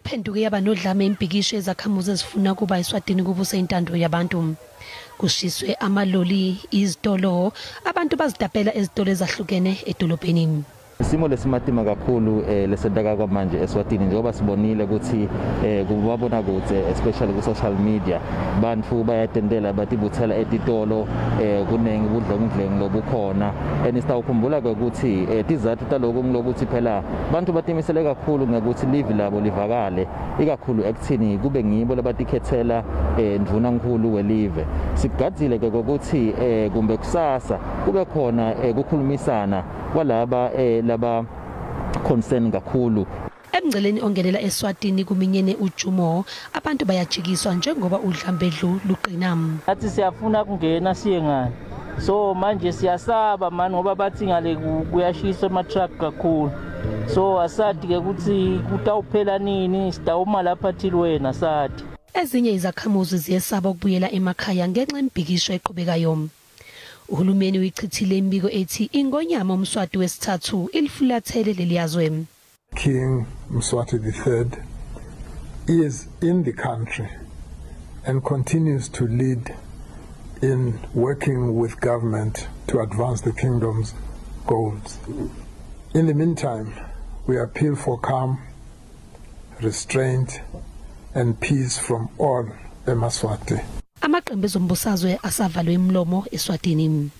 yaphenduka yaba nodlame imibhikisho ezakhamuzi ezifuna kuba iSwatini kubuse intando yabantu. Kushiswe amaloli, izitolo, abantu bazidapela ezitolo ezahlukene edolobheni. Isimo lesimatima kakhulu lesentaka kwamanje eSwatini njengoba sibonile ukuthi kubabona kude especially ku social media bantu bayatendela batibuthela etitolo kunengi budlongudlengi lobukhona enisitawukhumbula ukuthi tizathu taloko ngilokuthi phela bantu batimisele kakhulu ngokuthi live labo livakale ikakhulu ekuthini kube ngibo labatikhethela ndvuna nkulu welive sigadzile ke ukuthi kumbe kusasa kube khona ukukhulumisana kwalaba laba concern kakhulu. Emngceleni ongelela eSwatini kuminyene ujumo abantu bayajikiswa njengoba udlambedlu luqina. Athi siyafuna kungena siye ngani. So manje siyasaba mani ngoba bathi ngale kuyashisa ama truck kakhulu. So asadi ke ukuthi kutawuphela nini sitawuma lapha thili wena asadi. Ezinye izakhamuzi ziyesaba ukubuyela emakhaya ngenxa yemibhikisho eqhubekayo. Uhulumeni uyichithile imibiko ethi iNgonyama umswati wesithathu ilifulathele leliyazwe. King Mswati III is in the country and continues to lead in working with government to advance the kingdom's goals. In the meantime, we appeal for calm, restraint and peace from all emaswati. Amaqembu ezombusazwe asavalwe imlomo eSwatini.